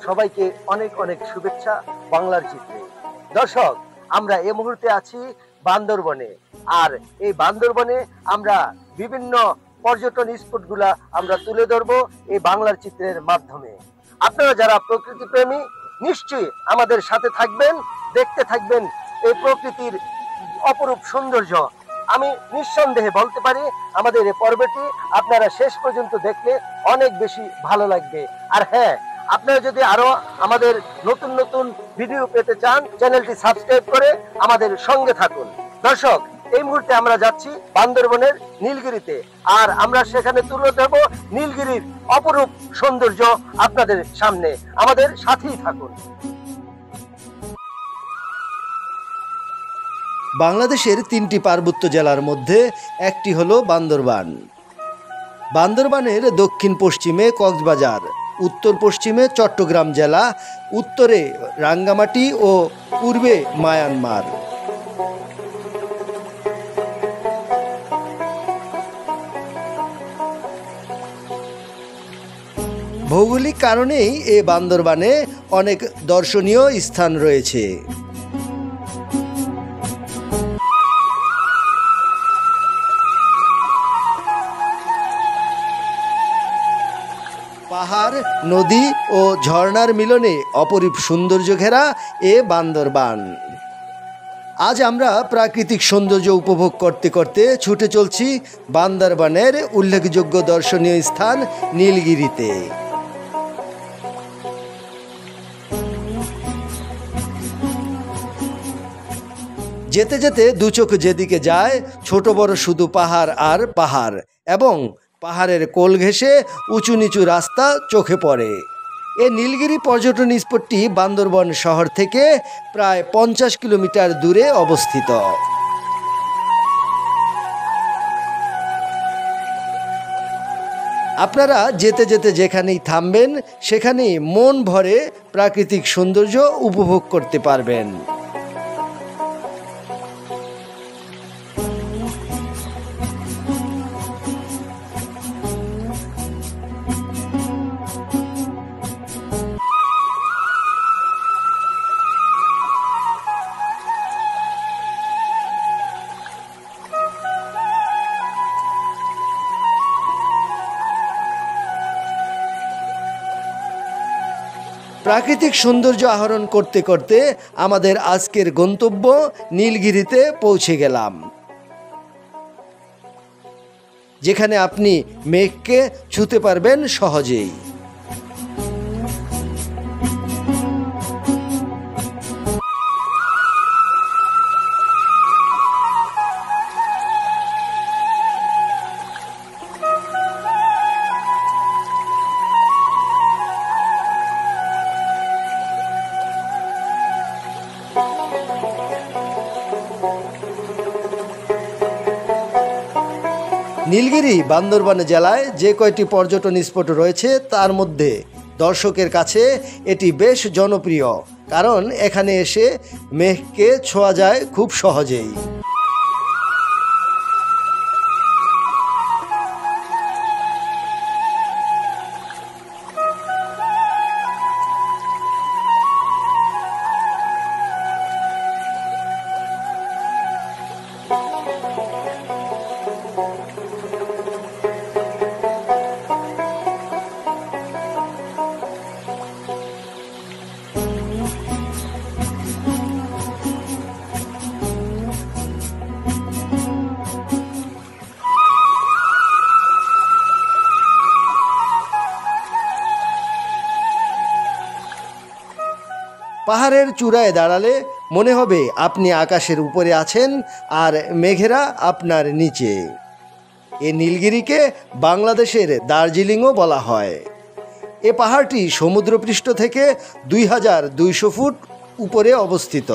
সবাইকে অনেক অনেক শুভেচ্ছা বাংলার চিত্রে। দর্শক, আমরা এই মুহূর্তে আছি বান্দরবনে। আর এই বান্দরবনে আমরা বিভিন্ন পর্যটন স্পটগুলা আমরা তুলে ধরবো এই বাংলার চিত্রের মাধ্যমে। আপনারা যারা প্রকৃতি প্রেমী নিশ্চয়ই আমাদের সাথে থাকবেন, দেখতে থাকবেন এই প্রকৃতির অপরূপ সৌন্দর্য। আমি নিঃসন্দেহে বলতে পারি আমাদের এই পর্বটি আপনারা শেষ পর্যন্ত দেখলে অনেক বেশি ভালো লাগবে। আর হ্যাঁ, আপনারা যদি আরো আমাদের নতুন নতুন ভিডিও পেতে চান, চ্যানেলটি সাবস্ক্রাইব করে আমাদের সঙ্গে থাকুন। দর্শক, এই মুহূর্তে আমরা যাচ্ছি বান্দরবনের নীলগিরিতে, আর আমরা সেখানে তুলে ধরবো নীলগিরির অপরূপ সৌন্দর্য আপনাদের সামনে। আমাদের সাথেই থাকুন। বাংলাদেশের 3টি পার্বত্য জেলার মধ্যে একটি হলো বান্দরবান। বান্দরবানের দক্ষিণ পশ্চিমে কক্সবাজার, উত্তর পশ্চিমে চট্টগ্রাম জেলা, উত্তরে রাঙ্গামাটি ও পূর্বে মায়ানমার। ভৌগোলিক কারণেই এ বান্দরবানে অনেক দর্শনীয় স্থান রয়েছে। পাহাড়, নদী ও ঝর্ণার মিলনে অপরূপ সৌন্দর্য ঘেরা এ বান্দরবান। আজ আমরা প্রাকৃতিক সৌন্দর্য উপভোগ করতে করতে ছুটে চলছি বান্দরবানের উল্লেখযোগ্য দর্শনীয় স্থান নীলগিরিতে। যেতে যেতে দু চোখ যেদিকে যায়, ছোট বড় শুধু পাহাড় আর পাহাড়, এবং পাহাড়ের কোল ঘেঁষে উঁচু নিচু রাস্তা চোখে পড়ে। এ নীলগিরি পর্যটন স্পটটি বান্দরবন শহর থেকে প্রায় 50 কিলোমিটার দূরে অবস্থিত। আপনারা যেতে যেতে যেখানেই থামবেন সেখানেই মন ভরে প্রাকৃতিক সৌন্দর্য উপভোগ করতে পারবেন। প্রাকৃতিক সৌন্দর্য আহরণ করতে করতে আমাদের আজকের গন্তব্য নীলগিরিতে পৌঁছে গেলাম, যেখানে আপনি মেঘকে ছুঁতে পারবেন সহজেই। নীলগিরি বান্দরবান জেলায় যে কয়টি পর্যটন স্পট রয়েছে তার মধ্যে দর্শকের কাছে এটি বেশ জনপ্রিয়, কারণ এখানে এসে মেঘকে ছোঁয়া যায় খুব সহজেই। পাহাড়ের চূড়ায় দাঁড়ালে মনে হবে আপনি আকাশের উপরে আছেন আর মেঘেরা আপনার নিচে। এ নীলগিরিকে বাংলাদেশের দার্জিলিংও বলা হয়। এ পাহাড়টি সমুদ্রপৃষ্ঠ থেকে 2200 ফুট উপরে অবস্থিত।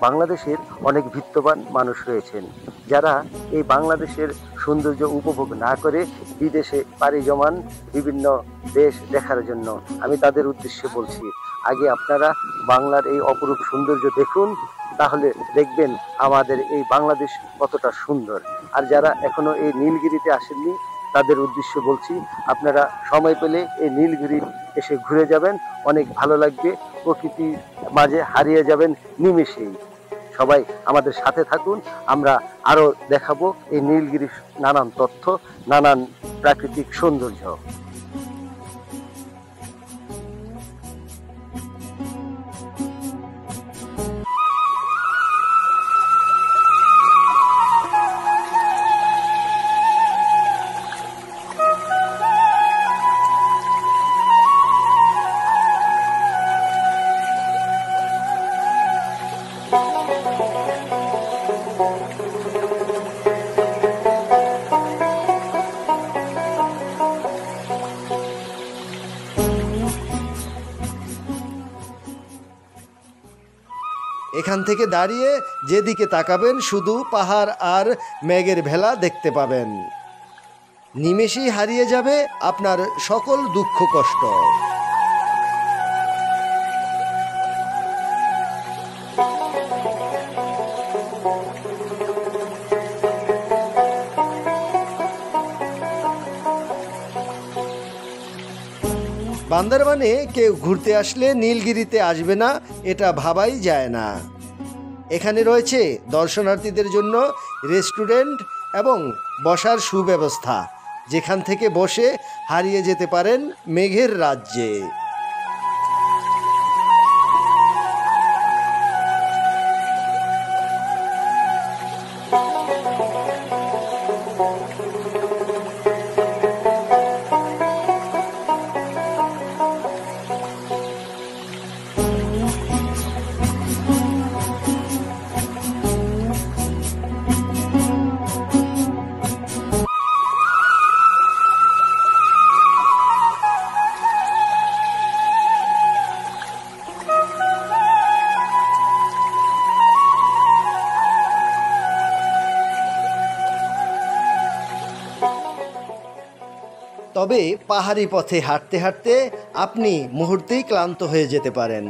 বাংলাদেশের অনেক বিত্তবান মানুষ রয়েছেন, যারা এই বাংলাদেশের সৌন্দর্য উপভোগ না করে বিদেশে পাড়ি জমান বিভিন্ন দেশ দেখার জন্য। আমি তাদের উদ্দেশ্যে বলছি, আগে আপনারা বাংলার এই অপরূপ সৌন্দর্য দেখুন, তাহলে দেখবেন আমাদের এই বাংলাদেশ কতটা সুন্দর। আর যারা এখনো এই নীলগিরিতে আসেননি, তাদের উদ্দেশ্যে বলছি, আপনারা সময় পেলে এই নীলগিরি এসে ঘুরে যাবেন, অনেক ভালো লাগবে, প্রকৃতির মাঝে হারিয়ে যাবেন নিমেষেই। সবাই আমাদের সাথে থাকুন, আমরা আরো দেখাবো এই নীলগিরির নানান তথ্য, নানান প্রাকৃতিক সৌন্দর্য। এখান থেকে দাঁড়িয়ে যেদিকে তাকাবেন শুধু পাহাড় আর মেঘের ভেলা দেখতে পাবেন। নিমেষেই হারিয়ে যাবে আপনার সকল দুঃখ কষ্ট। বান্দরবানে কেউ ঘুরতে আসলে নীলগিরিতে আসবে না এটা ভাবাই যায় না। এখানে রয়েছে দর্শনার্থীদের জন্য রেস্টুরেন্ট এবং বসার সুব্যবস্থা, যেখান থেকে বসে হারিয়ে যেতে পারেন মেঘের রাজ্যে। তবে পাহাড়ি পথে হাঁটতে হাঁটতে আপনি মুহূর্তেই ক্লান্ত হয়ে যেতে পারেন।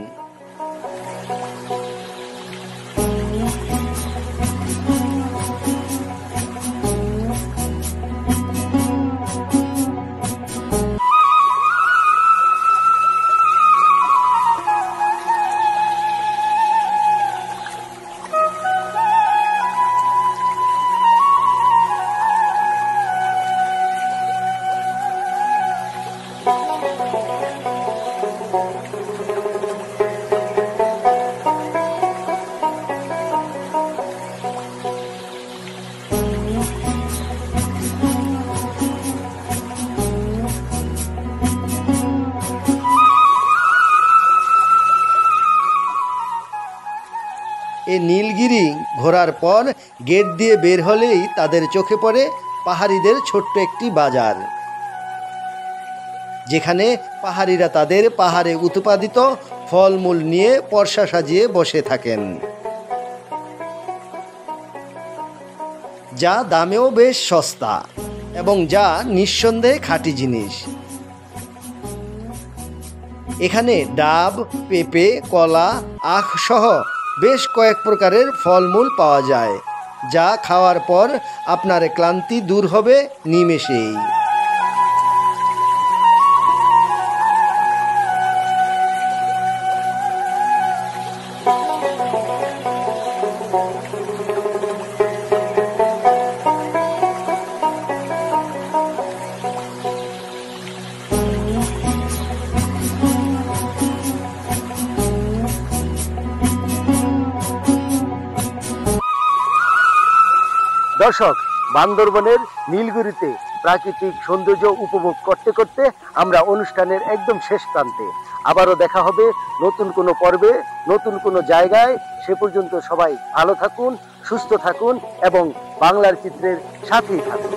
এই নীলগিরি ঘোরার পর গেট দিয়ে বের হলেই তাদের চোখে পড়ে পাহাড়িদের ছোট্ট একটি বাজার, যেখানে পাহাড়িরা তাদের পাহাড়ে উৎপাদিত ফলমূল নিয়ে পরশা সাজিয়ে বসে থাকেন, যা দামেও বেশ সস্তা এবং যা নিঃসন্দেহে খাঁটি জিনিস। এখানে ডাব, পেঁপে, কলা, আখ সহ বেশ কয়েক প্রকারের ফলমূল পাওয়া যায়, যা খাওয়ার পর আপনার ক্লান্তি দূর হবে নিমেষেই। দর্শক, বান্দরবনের নীলগিরিতে প্রাকৃতিক সৌন্দর্য উপভোগ করতে করতে আমরা অনুষ্ঠানের একদম শেষ প্রান্তে। আবারও দেখা হবে নতুন কোনো পর্বে, নতুন কোনো জায়গায়। সে পর্যন্ত সবাই ভালো থাকুন, সুস্থ থাকুন এবং বাংলার চিত্রের সাথেই থাকুন।